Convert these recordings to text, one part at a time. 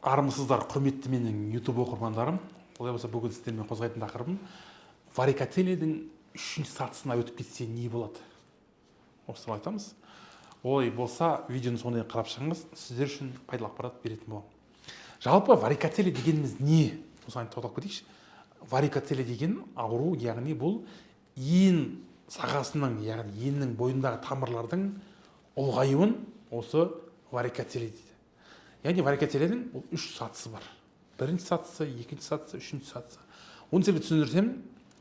Армысыздар, құрметті менің YouTube оқырмандарым. Олай болса, бүгін сіздермен қозғайтын тақырыбым варикотеледің үшінші сатысына өтіп кетсе не болады? Осыны айтамыз. Олай болса, видеоны сондай қарап шығыңыз, сіздер үшін пайдалы ақпарат беретін боламын. Жалпы варикотеле дегеніміз не? Осыған тоқталып кетейікші. Варикотеле деген ауру, яғни бұл иін сағасының, яғни иіннің бойындағы тамырлардың ұлғаюын осы варикотеле дейді. Яғни варикотеленің үш сатысы бар. Бірінші сатысы, екінші сатысы, үшінші сатысы. Оны сізге түсіндірсем,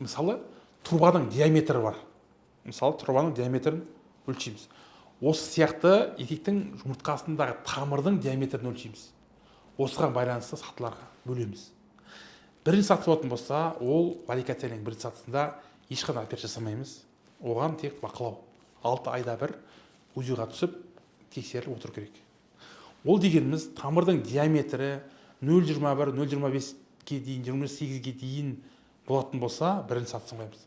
мысалы, трубаның диаметрі бар. Мысалы, трубаның диаметрін өлшейміз. Осы сияқты етектің жұмыртқасындағы тамырдың диаметрін өлшейміз. Осыған байланысты сатыларға бөлеміз. Бірінші саты болатын болса, ол варикотеленің бірінші сатысында ешқандай операция жасамаймыз. Оған тек бақылау. 6 айда бір УЗИ-ға түсіп, тексеріліп отыру керек. Ол дегеніміз тамырдың диаметрі 0,21, 0,25-ге дейін, 28-ге дейін болатын болса, бірінші сатысын қоямыз.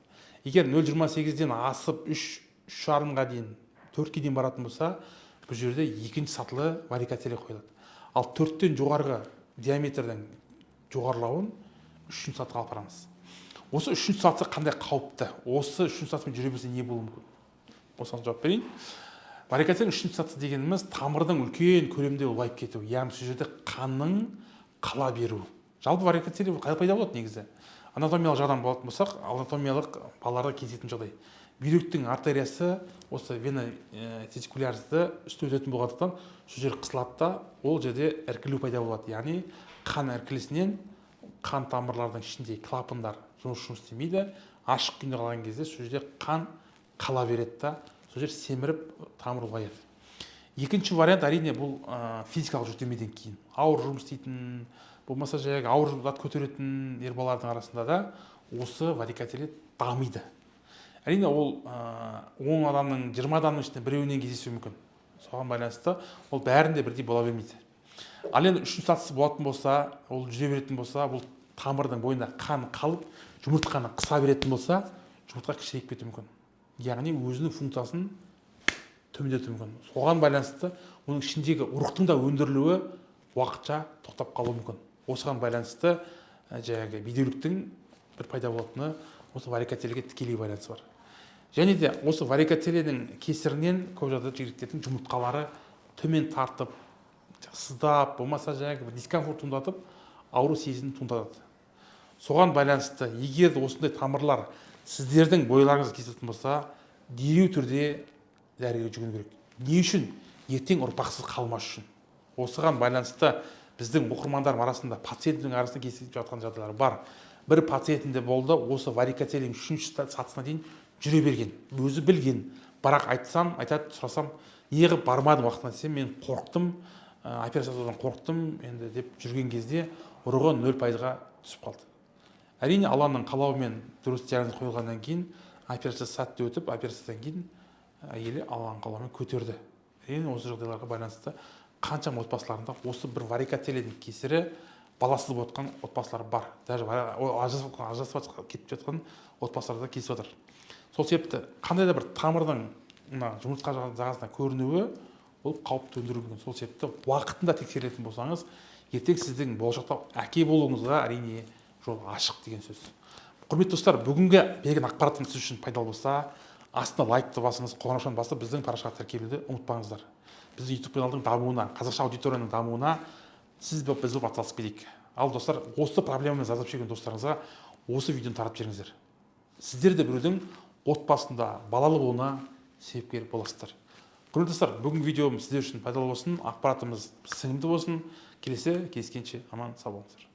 Егер 0,28-ден асып 3,5-ға дейін, 4-ге дейін баратын болса, бұл жерде екінші сатылы варикотеле қойылады. Ал 4-тен жоғарғы диаметрдің жоғарылауын үшінші сатыға алып барамыз. Осы үшінші саты қандай қауіпті? Осы үшінші сатымен жүре берсе не болуы мүмкін? Осыған жауап берейін. Варикотелдің үшінші сатысы дегеніміз тамырдың үлкен көлемде ұлғайып кету, яғни сол жерде қанның қала беру. Жалпы варикотеле қайда пайда болады негізі? Анатомиялық жағынан болатын болсақ, анатомиялық балаларда кездесетін жағдай. Бүйректің артериясы осы вена тестикулярысты үсті өтетін болғандықтан, сол жер қысылады да, ол жерде іркілу пайда болады. Яғни қан іркілісінен қан тамырлардың ішінде клапандар жұмыс істемейді. Ашық күйінде қалған кезде сол жерде қан қала береді да, сол жер семіріп тамыр ұлғаяды. Екінші вариант әрине бұл физикалық жүктемеден кейін. Ауыр жұмыс істейтін, болмаса жаңағы ауыр зат көтеретін ер балалардың арасында да осы варикотеле дамиды. Әрине ол 10 адамның, 20 адамның ішінде біреуінен кездесуі мүмкін. Соған байланысты ол бәрінде бірдей бола бермейді. Ал енді үшінші сатысы болатын болса, ол жүре беретін болса, бұл тамырдың бойында қан қалып, жұмыртқаны қыса беретін болса, жұмыртқа кішірейіп кетуі мүмкін. Яғни өзінің функциясын төмендетуі мүмкін. Соған байланысты оның ішіндегі ұрықтың да өндірілуі уақытша тоқтап қалуы мүмкін. Осыған байланысты жаңағы бедеуліктің бір пайда болатыны осы варикотелеге тікелей байланысы бар. Және де осы варикотеленің кесірінен көп жағдайда жігіттердің жұмыртқалары төмен тартып, сыздап, болмаса жаңағы дискомфорт туындатып, ауру сезімін туындатады. Соған байланысты, егер осындай тамырлар сіздердің бойларыңыз кездесетін болса, дереу түрде дәрігерге жүгіну керек. Не үшін? Ертең ұрпақсыз қалмас үшін. Осыған байланысты біздің оқырмандарым арасында, пациенттің арасында кездесіп жатқан жағдайлар бар. Бір пациентінде болды, осы варикотеленің үшінші сатысына дейін жүре берген, өзі білген. Бірақ айтады, сұрасам, неғып бармадым уақытында десем, мен қорықтым, операциядан қорықтым, енді деп жүрген кезде ұрығы 0%-ға түсіп қалды. Әрине, Алланың қалауымен дұрыс диагноз қойылғаннан кейін, операция сәтті өтіп, операциядан кейін әйелі Алланың қалауымен көтерді. Әрине, осы жағдайларға байланысты қаншама отбасыларында осы бір варикотеленің кесірі баласыз болып отқан отбасылар бар. Даже ажырасып кетіп жатқан отбасыларда кездесіп жатыр. Сол себепті қандай да бір тамырдың жұмыртқа жағасына көрінуі ол қауіп төндіруі мүмкін. Сол себепті уақытында тексерілетін болсаңыз, ертең сіздің болашақта әке болуыңызға әрине жол ашық деген сөз. Құрметті достар, бүгінгі берген ақпаратым сіз үшін пайдалы болса, астына лайкты басыңыз, қоңыраушаны басып, біздің парақшаға тіркелуді ұмытпаңыздар. Біздің YouTube каналдың дамуына, қазақша аудиторияның дамуына сіз біз атсалысып кетейік. Ал достар, осы проблемамен зардап шеккен достарыңызға осы видеоны таратып жіберіңіздер. Сіздер де біреудің отбасында балалы болуына себепкер боласыздар. Құрметті достар, бүгінгі видеом сіздер үшін пайдалы болсын, ақпаратымыз сіңімді болсын. Келесі кездескенше аман сау болыңыздар.